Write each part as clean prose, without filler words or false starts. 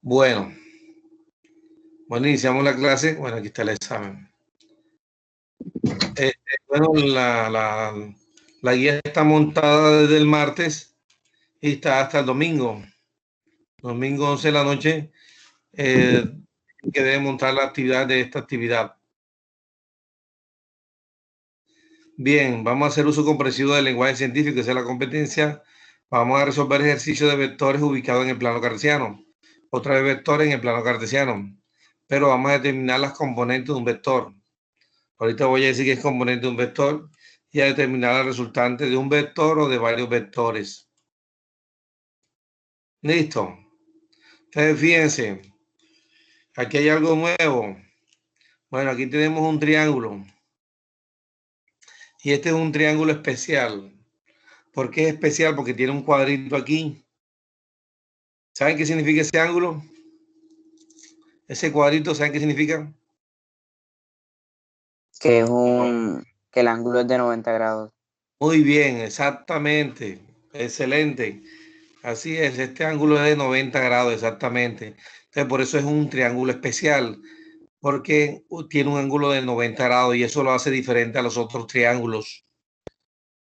Bueno, iniciamos la clase. Bueno, aquí está el examen. Bueno, la guía está montada desde el martes y está hasta el domingo. Domingo 11 de la noche, que debe montar la actividad de esta actividad. Bien, vamos a hacer uso comprensivo del lenguaje científico, esa es la competencia. Vamos a resolver ejercicios de vectores ubicados en el plano cartesiano. Otra vez vectores en el plano cartesiano. Pero vamos a determinar las componentes de un vector. Ahorita voy a decir que es componente de un vector y a determinar la resultante de un vector o de varios vectores. Listo. Entonces, fíjense, aquí hay algo nuevo. Bueno, aquí tenemos un triángulo. Y este es un triángulo especial. ¿Por qué es especial? Porque tiene un cuadrito aquí. ¿Saben qué significa ese ángulo? Ese cuadrito, ¿saben qué significa? Que el ángulo es de 90 grados. Muy bien, exactamente. Excelente. Así es, este ángulo es de 90 grados, exactamente. Entonces, por eso es un triángulo especial, porque tiene un ángulo de 90 grados y eso lo hace diferente a los otros triángulos.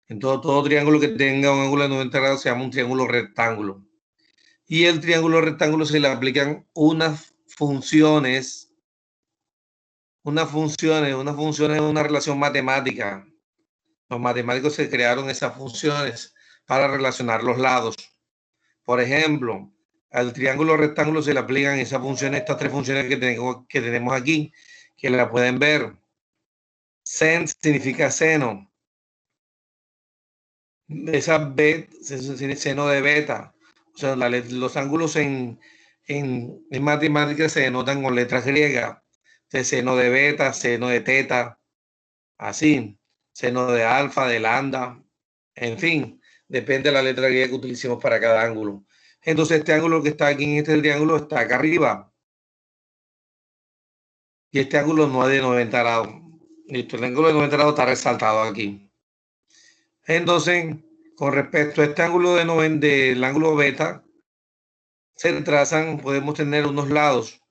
Entonces, todo triángulo que tenga un ángulo de 90 grados se llama un triángulo rectángulo. Y el triángulo rectángulo se le aplican unas funciones, una relación matemática. Los matemáticos se crearon esas funciones para relacionar los lados. Por ejemplo, al triángulo rectángulo se le aplican esas funciones, estas tres funciones que tenemos aquí, que la pueden ver. Sen significa seno. Esa B es seno de beta. O sea, los ángulos en matemáticas se denotan con letras griegas. Entonces, seno de beta, seno de teta, así. Seno de alfa, de lambda, en fin, depende de la letra griega que utilicemos para cada ángulo. Entonces, este ángulo que está aquí en este triángulo está acá arriba. Y este ángulo no es de 90 grados. Listo, el ángulo de 90 grados está resaltado aquí. Entonces, con respecto a este ángulo del ángulo beta, se trazan, podemos tener unos lados.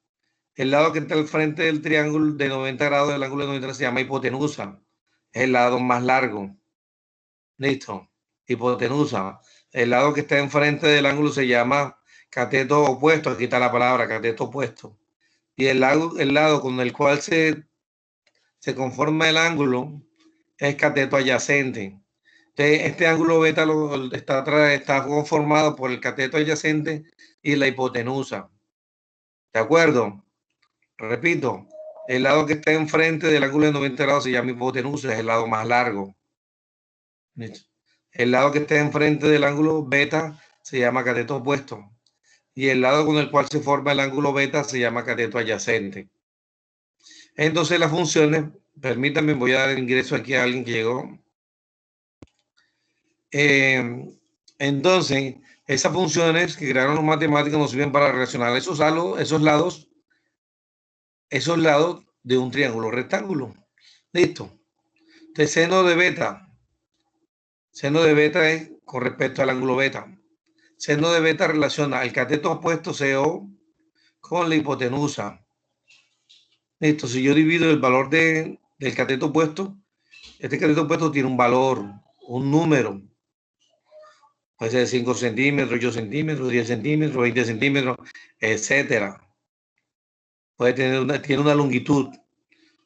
El lado que está al frente del triángulo de 90 grados, del ángulo de 90 grados, se llama hipotenusa. Es el lado más largo. Listo. Hipotenusa. El lado que está enfrente del ángulo se llama cateto opuesto. Aquí está la palabra cateto opuesto. Y el lado con el cual se conforma el ángulo es cateto adyacente. Entonces, este ángulo beta está conformado por el cateto adyacente y la hipotenusa. ¿De acuerdo? Repito, el lado que está enfrente del ángulo de 90 grados se llama hipotenusa, es el lado más largo. El lado que está enfrente del ángulo beta se llama cateto opuesto. Y el lado con el cual se forma el ángulo beta se llama cateto adyacente. Entonces las funciones, permítanme, voy a dar ingreso aquí a alguien que llegó. Entonces, esas funciones que crearon los matemáticos nos sirven para relacionar esos lados de un triángulo rectángulo. Listo. Entonces, seno de beta es con respecto al ángulo beta. Seno de beta relaciona el cateto opuesto CO con la hipotenusa. Listo. Si yo divido el valor del cateto opuesto, este cateto opuesto tiene un valor, un número. Puede ser 5 centímetros, 8 centímetros, 10 centímetros, 20 centímetros, etcétera. Tiene una longitud.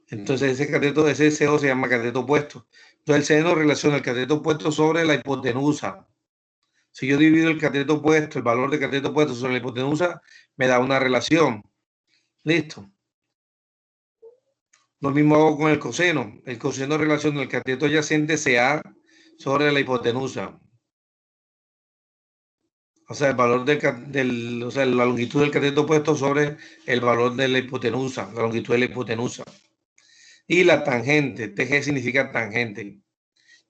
Entonces ese CO se llama cateto opuesto. Entonces el seno relaciona el cateto opuesto sobre la hipotenusa. Si yo divido el cateto opuesto, el valor del cateto opuesto sobre la hipotenusa, me da una relación. Listo. Lo mismo hago con el coseno. El coseno relaciona el cateto adyacente CA sobre la hipotenusa. O sea, el valor o sea, la longitud del cateto opuesto sobre el valor de la hipotenusa, la longitud de la hipotenusa. Y la tangente, TG significa tangente.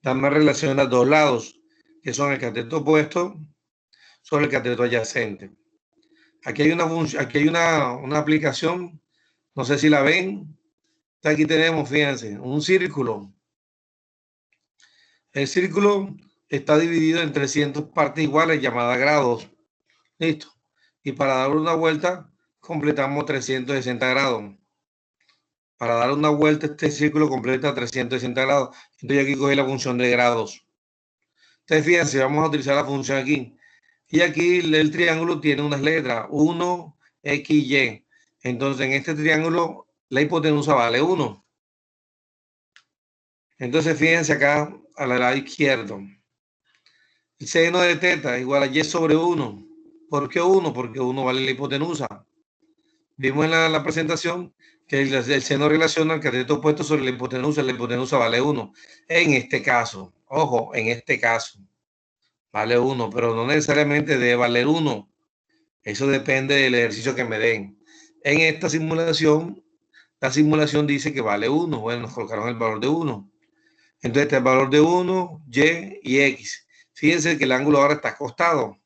También relaciona dos lados, que son el cateto opuesto sobre el cateto adyacente. Aquí hay una aplicación, no sé si la ven. Aquí tenemos, fíjense, un círculo. El círculo está dividido en 300 partes iguales llamadas grados. Listo. Y para dar una vuelta, completamos 360 grados. Para dar una vuelta, este círculo completa 360 grados. Entonces aquí cogí la función de grados. Entonces fíjense, vamos a utilizar la función aquí. Y aquí el triángulo tiene unas letras, 1, X, Y. Entonces en este triángulo la hipotenusa vale 1. Entonces fíjense acá al lado izquierdo. El seno de teta igual a Y sobre 1. ¿Por qué 1? Porque 1 vale la hipotenusa. Vimos en la presentación que el seno relaciona el cateto opuesto sobre la hipotenusa vale 1. En este caso, ojo, en este caso, vale 1, pero no necesariamente debe valer 1. Eso depende del ejercicio que me den. En esta simulación, la simulación dice que vale 1. Bueno, nos colocaron el valor de 1. Entonces, este es el valor de 1, Y y X. Fíjense que el ángulo ahora está acostado.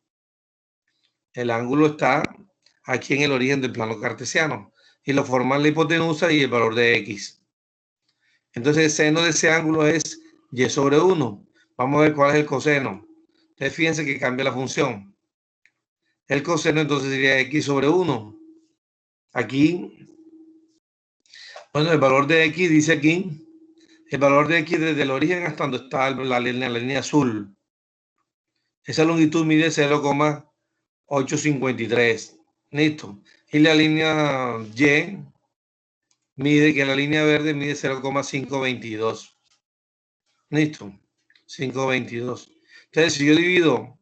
El ángulo está aquí en el origen del plano cartesiano. Y lo forman la hipotenusa y el valor de X. Entonces, el seno de ese ángulo es Y sobre 1. Vamos a ver cuál es el coseno. Entonces, fíjense que cambia la función. El coseno entonces sería X sobre 1. Aquí, bueno, el valor de X dice aquí, el valor de X desde el origen hasta donde está la línea azul. Esa longitud mide 0,853. Listo. Y la línea Y mide, que la línea verde mide 0,522. Listo. 522. Entonces, si yo divido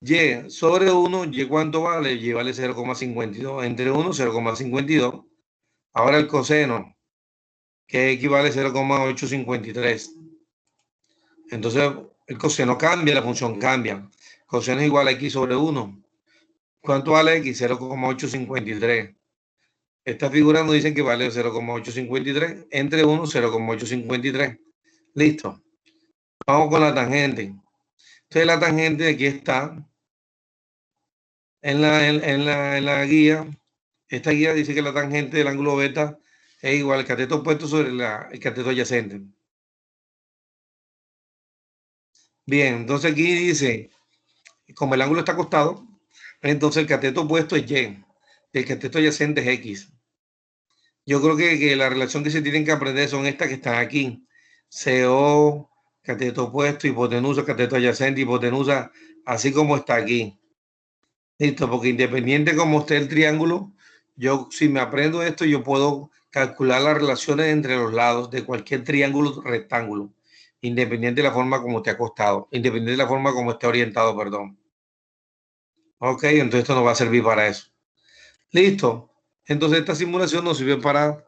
Y sobre 1, ¿Y cuánto vale? Y vale 0,52. Entre 1, 0,52. Ahora el coseno, que equivale a 0,853. Entonces, el coseno cambia, la función cambia. Coseno es igual a X sobre 1. ¿Cuánto vale X? 0,853. Esta figura nos dice que vale 0,853. Entre 1, 0,853. Listo. Vamos con la tangente. Entonces, la tangente aquí está en la guía. Esta guía dice que la tangente del ángulo beta es igual al cateto opuesto sobre el cateto adyacente. Bien, entonces aquí dice, como el ángulo está acostado, entonces el cateto opuesto es Y, y el cateto adyacente es X. Yo creo que la relación que se tienen que aprender son estas que están aquí. CO, cateto opuesto, hipotenusa, cateto adyacente, hipotenusa, así como está aquí. Listo, porque independiente como esté el triángulo, yo si me aprendo esto, yo puedo calcular las relaciones entre los lados de cualquier triángulo rectángulo, independiente de la forma como esté acostado, independiente de la forma como esté orientado, perdón. Ok, entonces esto nos va a servir para eso. Listo. Entonces esta simulación nos sirve para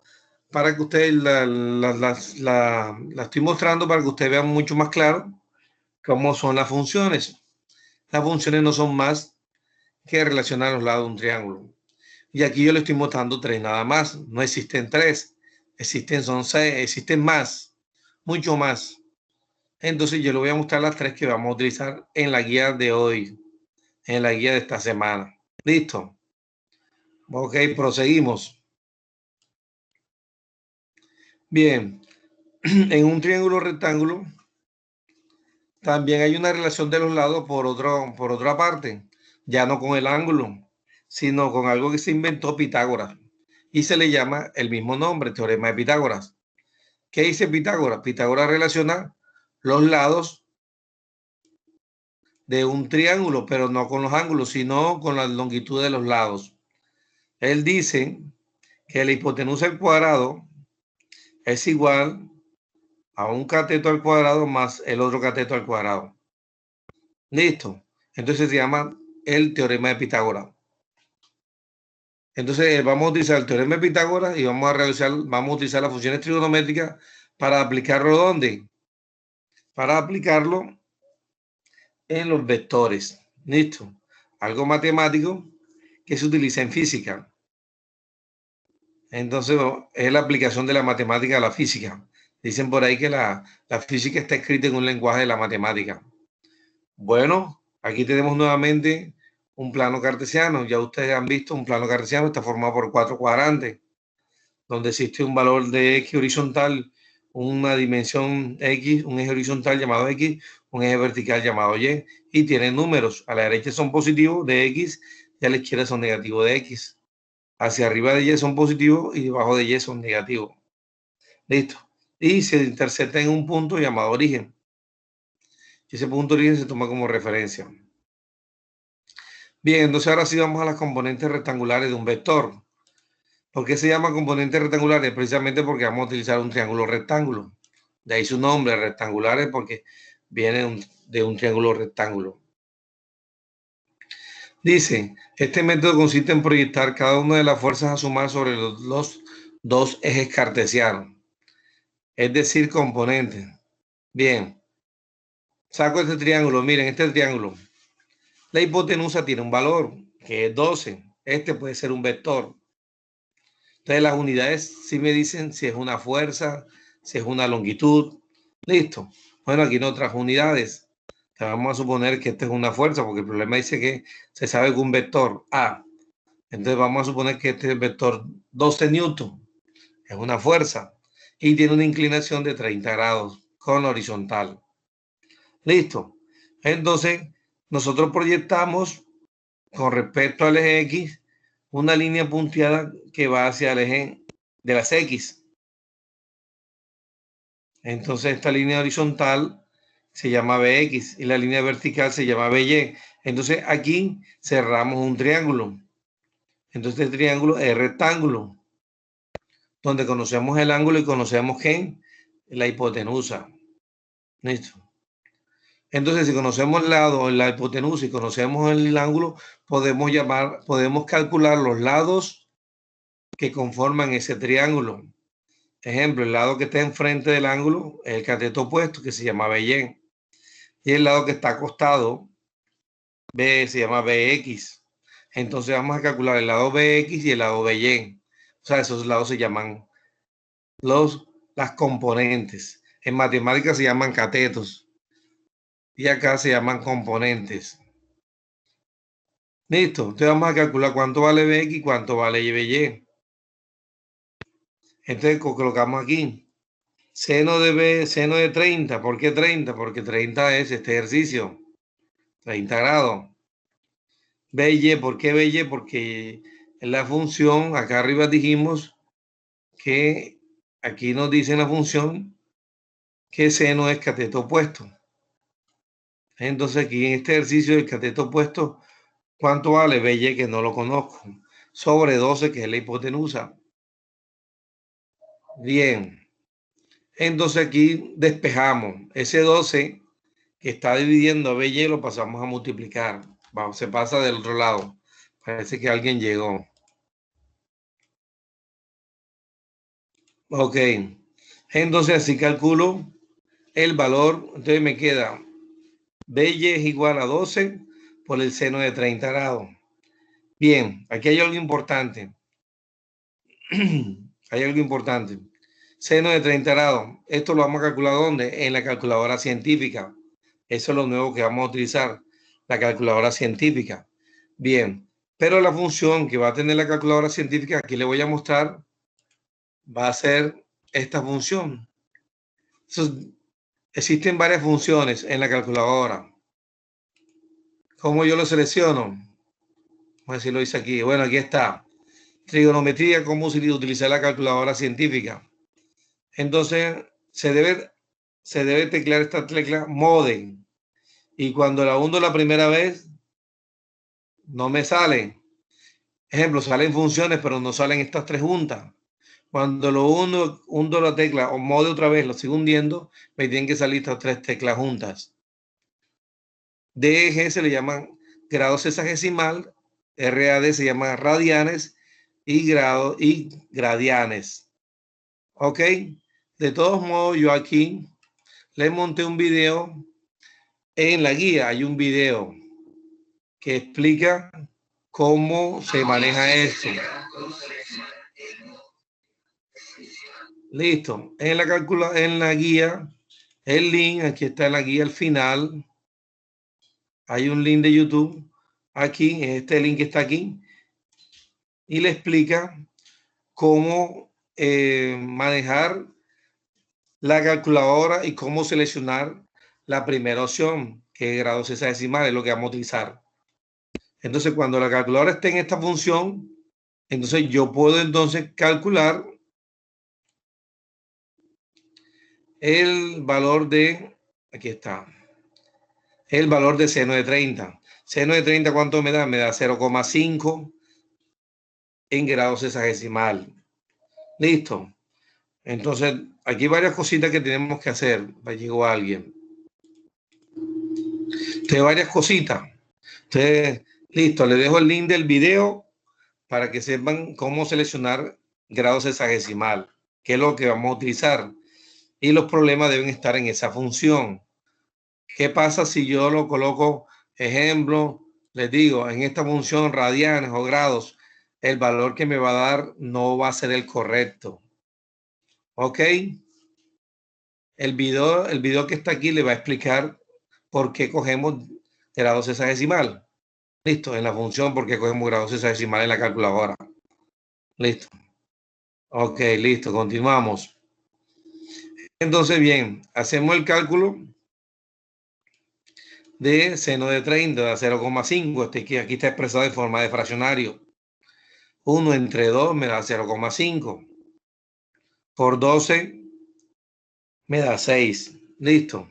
que ustedes la estoy mostrando para que ustedes vean mucho más claro cómo son las funciones. Las funciones no son más que relacionar los lados de un triángulo. Y aquí yo le estoy mostrando 3 nada más. No existen 3. Son 6. Existen más. Mucho más. Entonces yo le voy a mostrar las 3 que vamos a utilizar en la guía de hoy. En la guía de esta semana. Listo. Ok, proseguimos. Bien. En un triángulo rectángulo también hay una relación de los lados por otra parte. Ya no con el ángulo, sino con algo que se inventó Pitágoras. Y se le llama el mismo nombre, teorema de Pitágoras. ¿Qué dice Pitágoras? Pitágoras relaciona los lados de un triángulo, pero no con los ángulos, sino con la longitud de los lados. Él dice que la hipotenusa al cuadrado es igual a un cateto al cuadrado más el otro cateto al cuadrado. Listo. Entonces se llama el teorema de Pitágoras. Entonces vamos a utilizar el teorema de Pitágoras y vamos a utilizar las funciones trigonométricas para aplicarlo ¿dónde? Para aplicarlo en los vectores. Listo. Algo matemático que se utiliza en física. Entonces, es la aplicación de la matemática a la física. Dicen por ahí que la física está escrita en un lenguaje de la matemática. Bueno, aquí tenemos nuevamente un plano cartesiano. Ya ustedes han visto un plano cartesiano, está formado por 4 cuadrantes, donde existe un valor de X horizontal, una dimensión X, un eje horizontal llamado X, un eje vertical llamado Y, y tienen números. A la derecha son positivos de X y a la izquierda son negativos de X. Hacia arriba de Y son positivos y debajo de Y son negativos. Listo. Y se intersecta en un punto llamado origen. Ese punto de origen se toma como referencia. Bien, entonces ahora sí vamos a las componentes rectangulares de un vector. ¿Por qué se llama componentes rectangulares? Precisamente porque vamos a utilizar un triángulo rectángulo. De ahí su nombre, rectangulares, porque viene de un triángulo rectángulo. Dice, este método consiste en proyectar cada una de las fuerzas a sumar sobre los dos ejes cartesianos, es decir, componentes. Bien, saco este triángulo, miren, este triángulo. La hipotenusa tiene un valor, que es 12. Este puede ser un vector. Entonces las unidades sí me dicen si es una fuerza, si es una longitud. Listo. Bueno, aquí no otras unidades. Vamos a suponer que esta es una fuerza, porque el problema dice que se sabe que un vector A. Entonces vamos a suponer que este es el vector 12 newton. Es una fuerza. Y tiene una inclinación de 30 grados con horizontal. Listo. Entonces, nosotros proyectamos con respecto al eje X una línea punteada que va hacia el eje de las X. Entonces esta línea horizontal se llama BX y la línea vertical se llama BY. Entonces aquí cerramos un triángulo. Entonces este triángulo es rectángulo, donde conocemos el ángulo y conocemos ¿qué? La hipotenusa. ¿Listo? Entonces si conocemos el lado, la hipotenusa y conocemos el ángulo, podemos calcular los lados que conforman ese triángulo. Ejemplo, el lado que está enfrente del ángulo es el cateto opuesto, que se llama BY. Y el lado que está acostado, B, se llama BX. Entonces vamos a calcular el lado BX y el lado BY. O sea, esos lados se llaman las componentes. En matemáticas se llaman catetos. Y acá se llaman componentes. Listo. Entonces vamos a calcular cuánto vale BX y cuánto vale BY. Entonces colocamos aquí. Seno de B, seno de 30. ¿Por qué 30? Porque 30 es este ejercicio. 30 grados. BY, ¿por qué BY? Porque en la función, acá arriba dijimos que aquí nos dice en la función que seno es cateto opuesto. Entonces aquí en este ejercicio del cateto opuesto, ¿cuánto vale? BY, que no lo conozco, sobre 12, que es la hipotenusa. Bien, entonces aquí despejamos ese 12 que está dividiendo a BY, lo pasamos a multiplicar. Vamos, se pasa del otro lado. Parece que alguien llegó. Ok, entonces así calculo el valor. Entonces me queda BY es igual a 12 por el seno de 30 grados. Bien, aquí hay algo importante. Hay algo importante. Seno de 30 grados. Esto lo vamos a calcular ¿dónde? En la calculadora científica. Eso es lo nuevo que vamos a utilizar, la calculadora científica. Bien, pero la función que va a tener la calculadora científica, aquí le voy a mostrar, va a ser esta función. Existen varias funciones en la calculadora. ¿Cómo yo lo selecciono? Vamos a ver si lo hice aquí. Bueno, aquí está. Trigonometría, cómo utilizar la calculadora científica. Entonces, se debe teclear esta tecla MODE. Y cuando la hundo la primera vez, no me sale. Ejemplo, salen funciones, pero no salen estas tres juntas. Cuando lo hundo la tecla o MODE otra vez, lo sigo hundiendo, me tienen que salir estas tres teclas juntas. DG se le llaman grado sexagesimal, RAD se llama radianes y gradianes. Ok, de todos modos yo aquí le monté un video en la guía. Hay un video que explica cómo se maneja esto. Listo. En la guía, el link, aquí está en la guía al final. Hay un link de YouTube. Aquí, este link está aquí. Y le explica cómo manejar la calculadora y cómo seleccionar la primera opción, que es grados hexadecimales, es lo que vamos a utilizar. Entonces, cuando la calculadora esté en esta función, entonces yo puedo entonces calcular el valor de, aquí está, el valor de seno de 30. Seno de 30, ¿cuánto me da? Me da 0,5 en grados hexadecimal. Listo. Entonces, aquí hay varias cositas que tenemos que hacer. Llegó alguien. Entonces, varias cositas. Entonces, listo. Les dejo el link del video para que sepan cómo seleccionar grados hexadecimal, que es lo que vamos a utilizar. Y los problemas deben estar en esa función. ¿Qué pasa si yo lo coloco, ejemplo, les digo, en esta función radianes o grados, el valor que me va a dar no va a ser el correcto? ¿Ok? El video que está aquí le va a explicar por qué cogemos grados hexadecimal. Listo, en la función por qué cogemos grados hexadecimal en la calculadora. Listo. Ok, listo, continuamos. Entonces, bien, hacemos el cálculo de seno de 30 de 0,5. Aquí está expresado en forma de fraccionario. 1 entre 2 me da 0,5. Por 12 me da 6. Listo.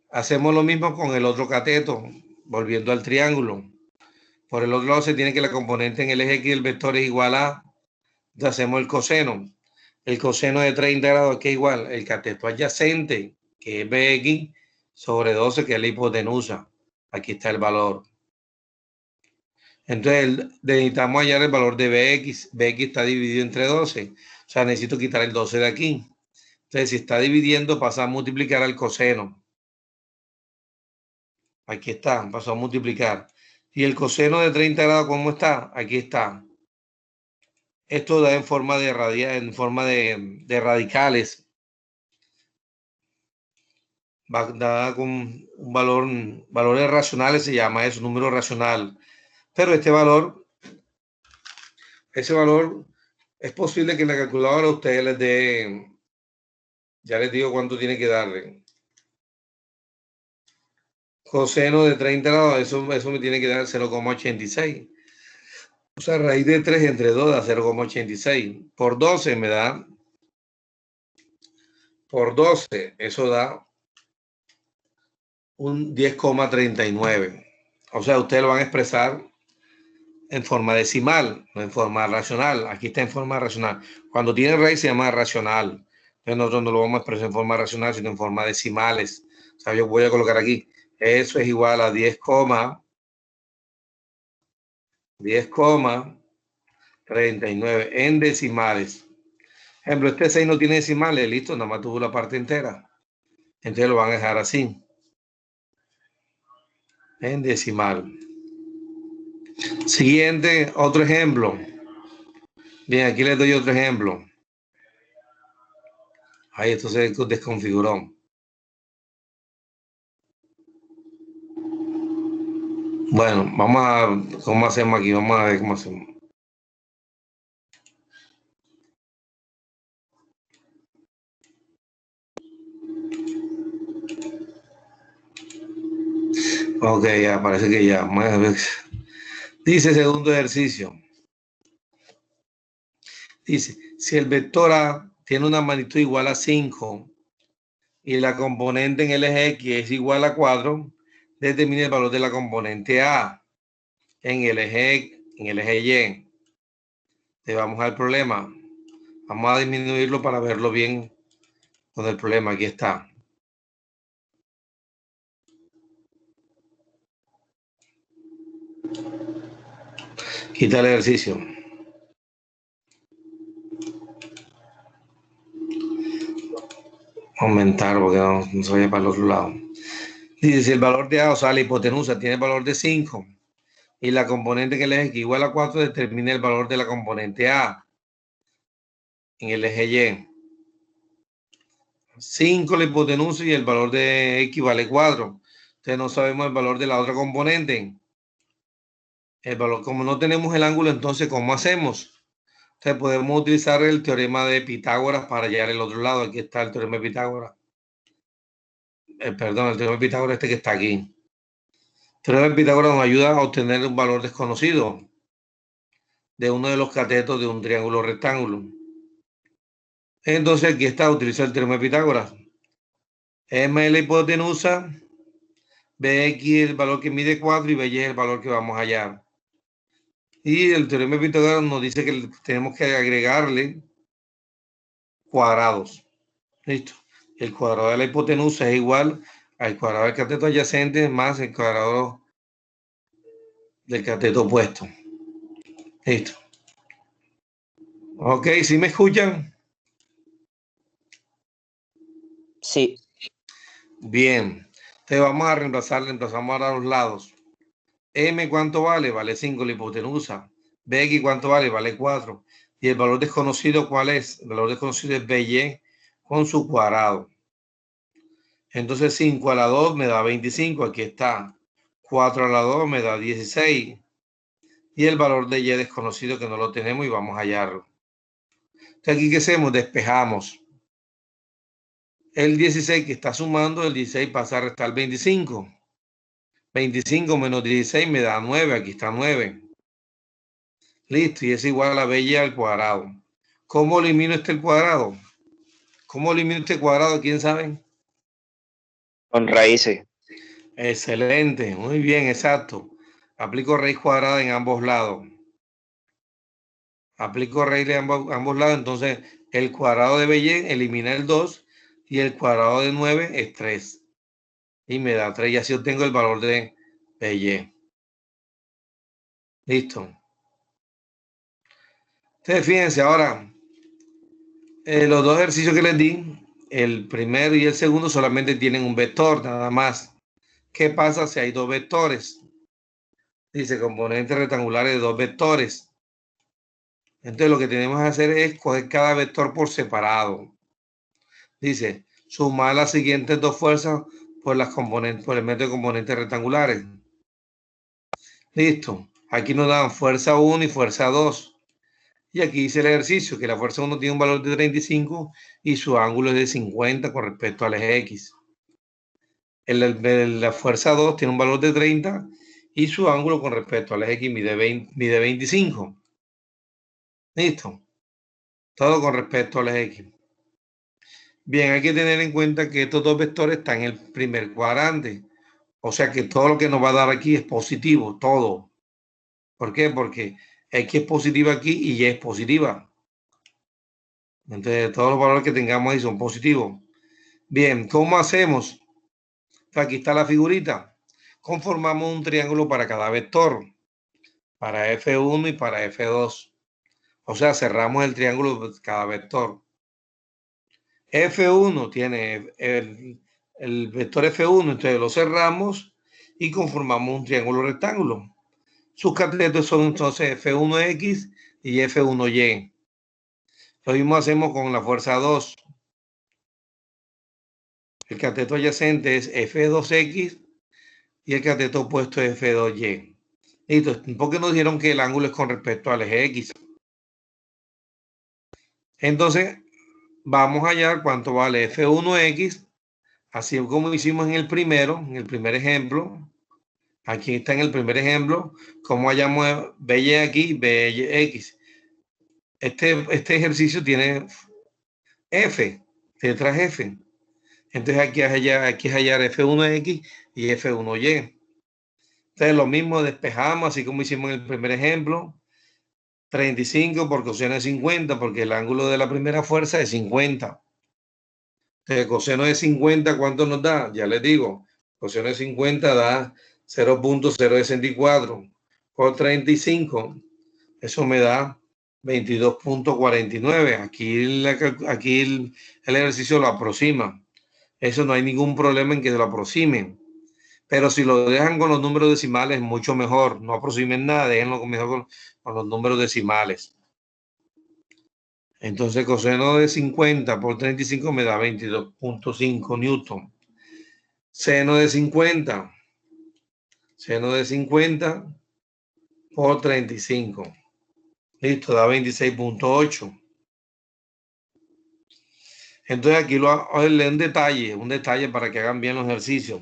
Hacemos lo mismo con el otro cateto, volviendo al triángulo. Por el otro lado se tiene que la componente en el eje X del vector es igual a, entonces hacemos el coseno. El coseno de 30 grados, que es igual, el cateto adyacente, que es Bx, sobre 12, que es la hipotenusa. Aquí está el valor. Entonces necesitamos hallar el valor de Bx. Bx está dividido entre 12. O sea, necesito quitar el 12 de aquí. Entonces, si está dividiendo, pasa a multiplicar al coseno. Aquí está, pasó a multiplicar. Y el coseno de 30 grados, ¿cómo está? Aquí está. Esto da en forma de de radicales. Da con un valores racionales, se llama eso, número racional. Pero ese valor, es posible que en la calculadora ustedes les dé, ya les digo cuánto tiene que darle. Coseno de 30 grados, eso me tiene que dar 0,86. O sea, raíz de 3 entre 2 da 0,86. Por 12 me da, por 12, eso da un 10,39. O sea, ustedes lo van a expresar en forma decimal, no en forma racional. Aquí está en forma racional. Cuando tiene raíz se llama racional. Entonces nosotros no lo vamos a expresar en forma racional, sino en forma decimales. O sea, yo voy a colocar aquí, eso es igual a 10,39 en decimales. Ejemplo, este 6 no tiene decimales, listo, nada más tuvo la parte entera. Entonces lo van a dejar así, en decimal. Siguiente, otro ejemplo. Bien, aquí les doy otro ejemplo. Ahí esto se desconfiguró. Bueno, vamos a, ¿cómo hacemos aquí? Vamos a ver cómo hacemos. Ok, ya, parece que ya. Vamos a ver. Dice segundo ejercicio. Dice, si el vector A tiene una magnitud igual a 5 y la componente en el eje X es igual a 4, determine el valor de la componente A en el eje Y. Le vamos al problema. Vamos a disminuirlo para verlo bien con el problema. Aquí está. Quita el ejercicio. Aumentar porque no se vaya para el otro lado. Dice, si el valor de A, o sea, la hipotenusa, tiene el valor de 5 y la componente en el eje X igual a 4, determina el valor de la componente A en el eje Y. 5 la hipotenusa y el valor de X vale 4. Entonces no sabemos el valor de la otra componente. El valor, como no tenemos el ángulo, entonces, ¿cómo hacemos? Entonces podemos utilizar el teorema de Pitágoras para hallar el otro lado. Aquí está el teorema de Pitágoras. Perdón, el teorema de Pitágoras este que está aquí. El teorema de Pitágoras nos ayuda a obtener un valor desconocido de uno de los catetos de un triángulo rectángulo. Entonces aquí está, utilizo el teorema de Pitágoras. M es la hipotenusa, Bx es el valor que mide 4 y By es el valor que vamos a hallar. Y el teorema de Pitágoras nos dice que tenemos que agregarle cuadrados. Listo. El cuadrado de la hipotenusa es igual al cuadrado del cateto adyacente más el cuadrado del cateto opuesto. Listo. Ok, ¿sí me escuchan? Sí. Bien. Entonces vamos a reemplazamos ahora los lados. M, ¿cuánto vale? Vale 5 la hipotenusa. Bx, ¿cuánto vale? Vale 4. Y el valor desconocido, ¿cuál es? El valor desconocido es By con su cuadrado. Entonces 5 a la 2 me da 25. Aquí está. 4 a la 2 me da 16. Y el valor de Y desconocido que no lo tenemos y vamos a hallarlo. Entonces aquí, ¿qué hacemos? Despejamos. El 16 que está sumando, el 16 pasa a restar 25. 25 menos 16 me da 9. Aquí está 9. Listo, y es igual a la By al cuadrado. ¿Cómo elimino este cuadrado? ¿Cómo elimino este cuadrado? ¿Quién sabe? Con raíces. Excelente, muy bien, exacto. Aplico raíz cuadrada en ambos lados. Aplico raíz de ambos lados, entonces el cuadrado de By elimina el 2 y el cuadrado de 9 es 3. Y me da 3 y así obtengo el valor de By. Listo. Entonces fíjense ahora, los dos ejercicios que les di, el primero y el segundo solamente tienen un vector, nada más. ¿Qué pasa si hay dos vectores? Dice componentes rectangulares de dos vectores. Entonces lo que tenemos que hacer es coger cada vector por separado. Dice, sumar las siguientes dos fuerzas por el método de componentes rectangulares. Listo. Aquí nos dan fuerza 1 y fuerza 2. Y aquí dice el ejercicio que la fuerza 1 tiene un valor de 35 y su ángulo es de 50 con respecto al eje X. La fuerza 2 tiene un valor de 30 y su ángulo con respecto al eje X mide 25. Listo. Todo con respecto al eje X. Bien, hay que tener en cuenta que estos dos vectores están en el primer cuadrante. O sea que todo lo que nos va a dar aquí es positivo, todo. ¿Por qué? Porque X es positiva aquí y Y es positiva. Entonces, todos los valores que tengamos ahí son positivos. Bien, ¿cómo hacemos? Aquí está la figurita. Conformamos un triángulo para cada vector, para F1 y para F2. O sea, cerramos el triángulo de cada vector. F1 tiene el vector F1, entonces lo cerramos y conformamos un triángulo rectángulo. Sus catetos son entonces F1X y F1Y. Lo mismo hacemos con la fuerza 2. El cateto adyacente es F2X y el cateto opuesto es F2Y. Listo, porque nos dijeron que el ángulo es con respecto al eje X. Entonces, vamos a hallar cuánto vale F1X, así como hicimos en el primer ejemplo. Aquí está en el primer ejemplo, cómo hallamos By aquí, Bx. Este ejercicio tiene F, letras F. Entonces aquí es hallar F1X y F1Y. Entonces lo mismo despejamos, así como hicimos en el primer ejemplo. 35 por coseno de 50, porque el ángulo de la primera fuerza es 50. Entonces coseno de 50, ¿cuánto nos da? Ya les digo, coseno de 50 da 0.064 por 35. Eso me da 22.49. Aquí el ejercicio lo aproxima. Eso no hay ningún problema en que lo aproximen. Pero si lo dejan con los números decimales, mucho mejor. No aproximen nada, déjenlo mejor con los números decimales. Entonces, coseno de 50 por 35 me da 22.5 newton. Seno de 50. Seno de 50 por 35. Listo, da 26.8. Entonces aquí un detalle para que hagan bien los ejercicios.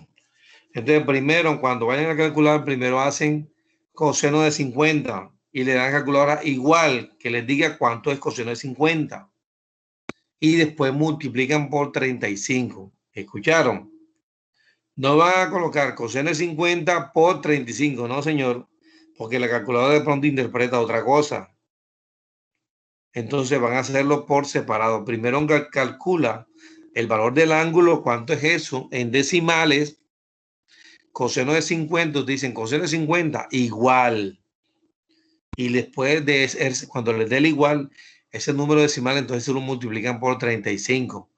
Entonces primero, cuando vayan a calcular, primero hacen coseno de 50 y le dan calculadora igual que les diga cuánto es coseno de 50. Y después multiplican por 35. ¿Escucharon? No van a colocar coseno de 50 por 35, no señor, porque la calculadora de pronto interpreta otra cosa. Entonces van a hacerlo por separado. Primero calcula el valor del ángulo, cuánto es eso, en decimales. Coseno de 50, dicen coseno de 50 igual. Y después cuando les dé el igual, ese número decimal, entonces se lo multiplican por 35.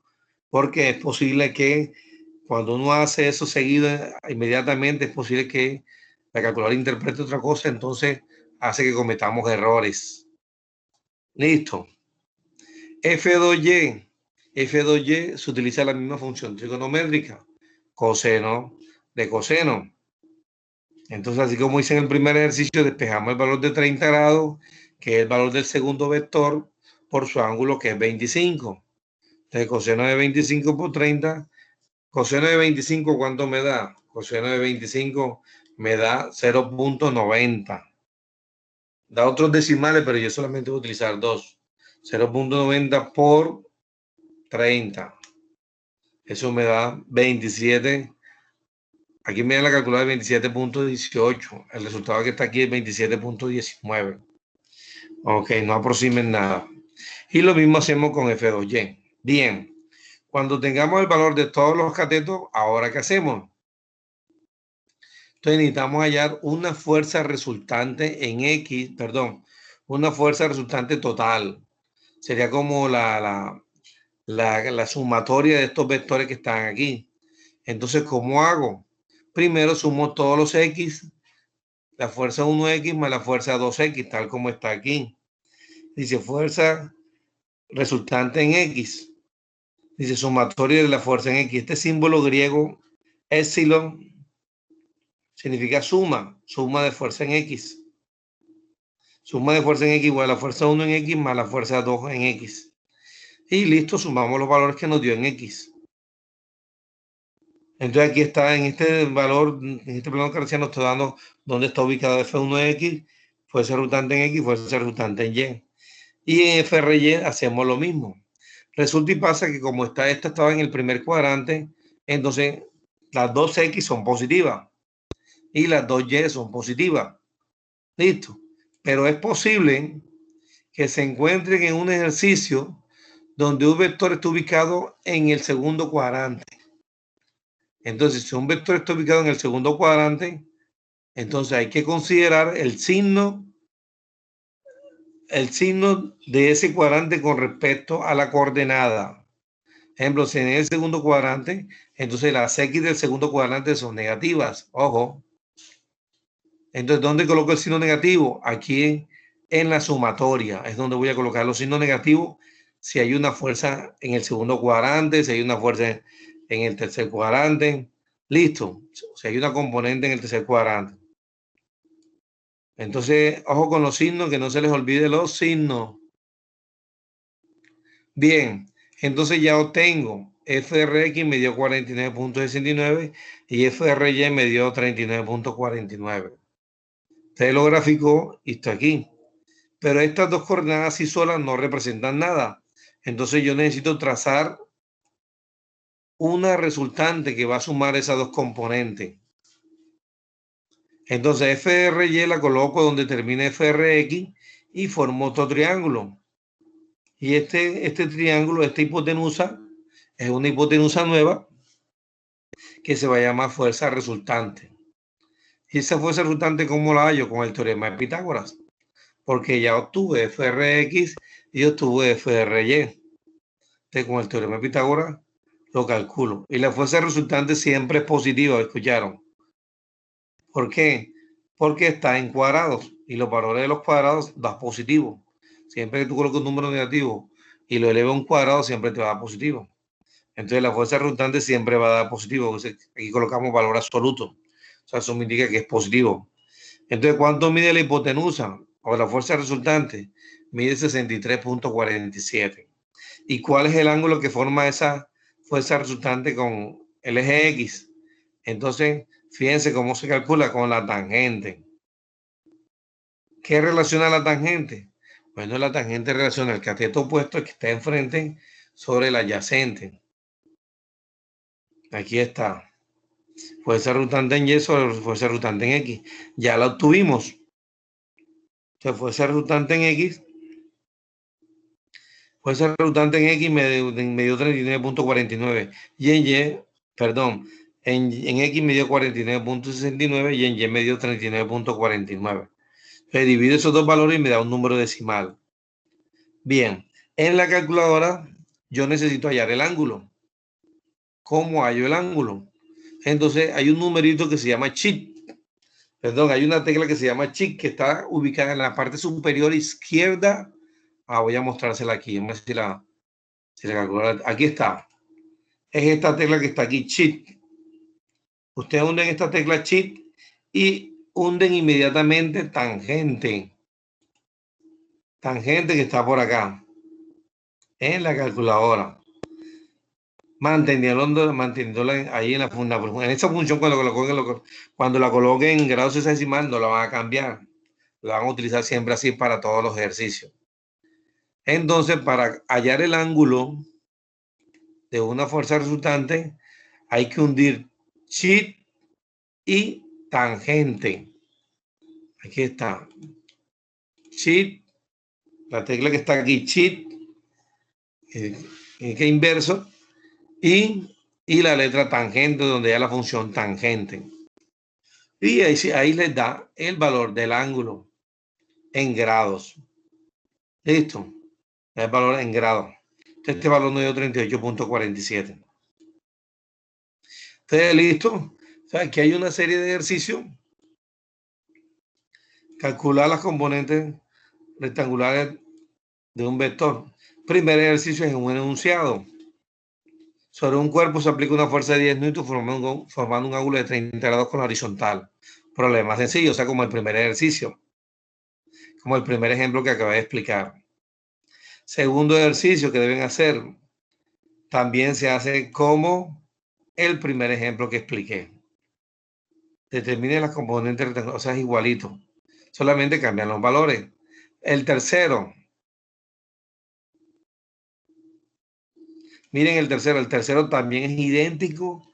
Porque es posible que cuando uno hace eso seguido, inmediatamente es posible que la calculadora interprete otra cosa, entonces hace que cometamos errores. Listo. F2Y. F2Y se utiliza la misma función trigonométrica, coseno de coseno. Entonces, así como hice en el primer ejercicio, despejamos el valor de 30 grados, que es el valor del segundo vector, por su ángulo, que es 25. Entonces, coseno de 25 por 30. Coseno de 25, ¿cuánto me da? Coseno de 25 me da 0.90. Da otros decimales, pero yo solamente voy a utilizar dos. 0.90 por 30. Eso me da 27. Aquí me da la calculadora de 27.18. El resultado que está aquí es 27.19. Ok, no aproximen nada. Y lo mismo hacemos con F2Y. Bien, cuando tengamos el valor de todos los catetos, ¿ahora qué hacemos? Entonces necesitamos hallar una fuerza resultante en X, perdón, una fuerza resultante total. Sería como la sumatoria de estos vectores que están aquí. Entonces, ¿cómo hago? Primero sumo todos los X, la fuerza 1X más la fuerza 2X, tal como está aquí. Dice fuerza resultante en X. Dice sumatoria de la fuerza en X. Este símbolo griego, epsilon, significa suma de fuerza en X. Suma de fuerza en X igual a la fuerza 1 en X más la fuerza 2 en X. Y listo, sumamos los valores que nos dio en X. Entonces aquí está, en este valor, en este plano cartesiano está dando dónde está ubicado F1X, fuerza resultante en X, fuerza resultante en Y. Y en FRY hacemos lo mismo. Resulta y pasa que como esta estaba en el primer cuadrante, entonces las dos X son positivas y las dos Y son positivas. Listo. Pero es posible que se encuentren en un ejercicio donde un vector está ubicado en el segundo cuadrante. Entonces, si un vector está ubicado en el segundo cuadrante, entonces hay que considerar el signo de ese cuadrante con respecto a la coordenada. Ejemplo, si en el segundo cuadrante, entonces las X del segundo cuadrante son negativas. Ojo. Entonces, ¿dónde coloco el signo negativo? Aquí en la sumatoria. Es donde voy a colocar los signos negativos. Si hay una fuerza en el segundo cuadrante, si hay una fuerza en el tercer cuadrante. Listo. Si hay una componente en el tercer cuadrante. Entonces, ojo con los signos, que no se les olvide los signos. Bien, entonces ya obtengo FRX me dio 49.69 y FRY me dio 39.49. Usted lo graficó y está aquí. Pero estas dos coordenadas así solas no representan nada. Entonces yo necesito trazar una resultante que va a sumar esas dos componentes. Entonces FRY la coloco donde termina FRX y formo otro triángulo. Y este triángulo, esta hipotenusa, es una hipotenusa nueva que se va a llamar fuerza resultante. Y esa fuerza resultante, ¿cómo la hallo? Con el teorema de Pitágoras. Porque ya obtuve FRX y obtuve FRY. Entonces, con el teorema de Pitágoras lo calculo. Y la fuerza resultante siempre es positiva, ¿escucharon? ¿Por qué? Porque está en cuadrados y los valores de los cuadrados dan positivo. Siempre que tú colocas un número negativo y lo elevas a un cuadrado, siempre te va a dar positivo. Entonces la fuerza resultante siempre va a dar positivo. Aquí colocamos valor absoluto. O sea, eso me indica que es positivo. Entonces, ¿cuánto mide la hipotenusa? o la fuerza resultante mide 63.47. ¿Y cuál es el ángulo que forma esa fuerza resultante con el eje X? Entonces, fíjense cómo se calcula con la tangente. ¿Qué relaciona la tangente? Bueno, la tangente relaciona el cateto opuesto que está enfrente sobre el adyacente. Aquí está. Fuerza resultante en Y sobre fuerza resultante en X. Ya la obtuvimos. Entonces, fuerza resultante en X. Fuerza resultante en X me dio 39.49. Y en Y, perdón, en X me dio 49.69 y en Y me dio 39.49. Entonces, divido esos dos valores y me da un número decimal. Bien, en la calculadora yo necesito hallar el ángulo. ¿Cómo hallo el ángulo? Entonces hay un numerito que se llama shift. Perdón, hay una tecla que se llama shift que está ubicada en la parte superior izquierda. Voy a mostrársela aquí. Vamos a ver si la calculadora. Aquí está. Es esta tecla que está aquí, shift. Ustedes hunden esta tecla shift y hunden inmediatamente tangente. Tangente que está por acá. En la calculadora. Manteniéndola ahí en esa función cuando la coloquen en grado sexagesimal no la van a cambiar, la van a utilizar siempre así para todos los ejercicios. Entonces, para hallar el ángulo de una fuerza resultante hay que hundir shift y tangente. Aquí está shift, la tecla que está aquí, shift, que inverso, y la letra tangente, donde ya la función tangente. Y ahí les da el valor del ángulo en grados. ¿Listo? El valor en grados. Este valor nos dio 38.47. Entonces, listo. O sea, aquí hay una serie de ejercicios. Calcular las componentes rectangulares de un vector. Primer ejercicio es en un enunciado. Sobre un cuerpo se aplica una fuerza de 10 newtons formando un ángulo de 30 grados con la horizontal. Problema sencillo, o sea, como el primer ejercicio. Como el primer ejemplo que acabé de explicar. Segundo ejercicio que deben hacer, también se hace como el primer ejemplo que expliqué. Determine las componentes rectangulares, o sea, es igualito. Solamente cambian los valores. El tercero. Miren el tercero también es idéntico,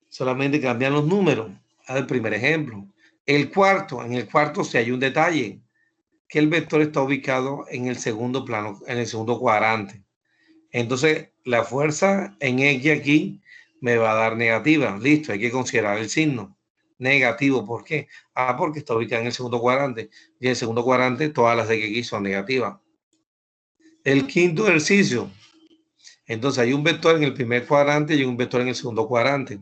solamente cambian los números. El primer ejemplo. El cuarto, en el cuarto si hay un detalle, que el vector está ubicado en el segundo plano, en el segundo cuadrante. Entonces, la fuerza en X aquí me va a dar negativa. Listo, hay que considerar el signo. Negativo, ¿por qué? Porque está ubicado en el segundo cuadrante. Y en el segundo cuadrante todas las de X son negativas. El quinto ejercicio. Entonces, hay un vector en el primer cuadrante y un vector en el segundo cuadrante.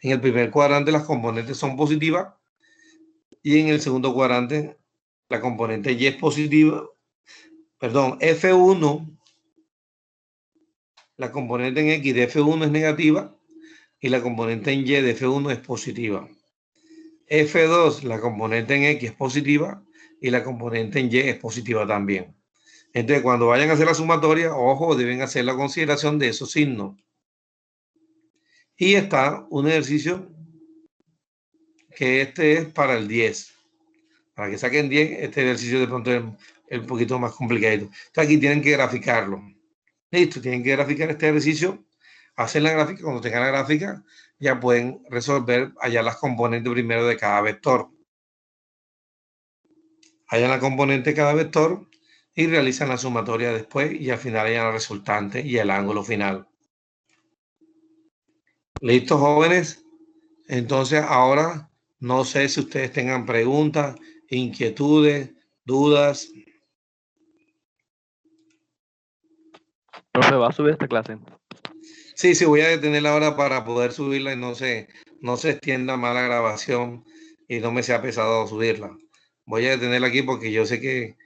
En el primer cuadrante las componentes son positivas y en el segundo cuadrante la componente Y es positiva. Perdón, F1, la componente en X de F1 es negativa y la componente en Y de F1 es positiva. F2, la componente en X es positiva y la componente en Y es positiva también. Entonces, cuando vayan a hacer la sumatoria, ojo, deben hacer la consideración de esos signos. Y está un ejercicio que este es para el 10. Para que saquen 10, este ejercicio de pronto es un poquito más complicado. Entonces, aquí tienen que graficarlo. Listo, tienen que graficar este ejercicio. Hacen la gráfica, cuando tengan la gráfica, ya pueden resolver allá las componentes primero de cada vector. Hallan la componente de cada vector y realizan la sumatoria después y al final hallan la resultante y el ángulo final. ¿Listo, jóvenes? Entonces ahora no sé si ustedes tengan preguntas, inquietudes, dudas. Profe, ¿va a subir esta clase? Sí, voy a detenerla ahora para poder subirla y no se extienda más la grabación y no me sea pesado subirla. Voy a detenerla aquí porque yo sé que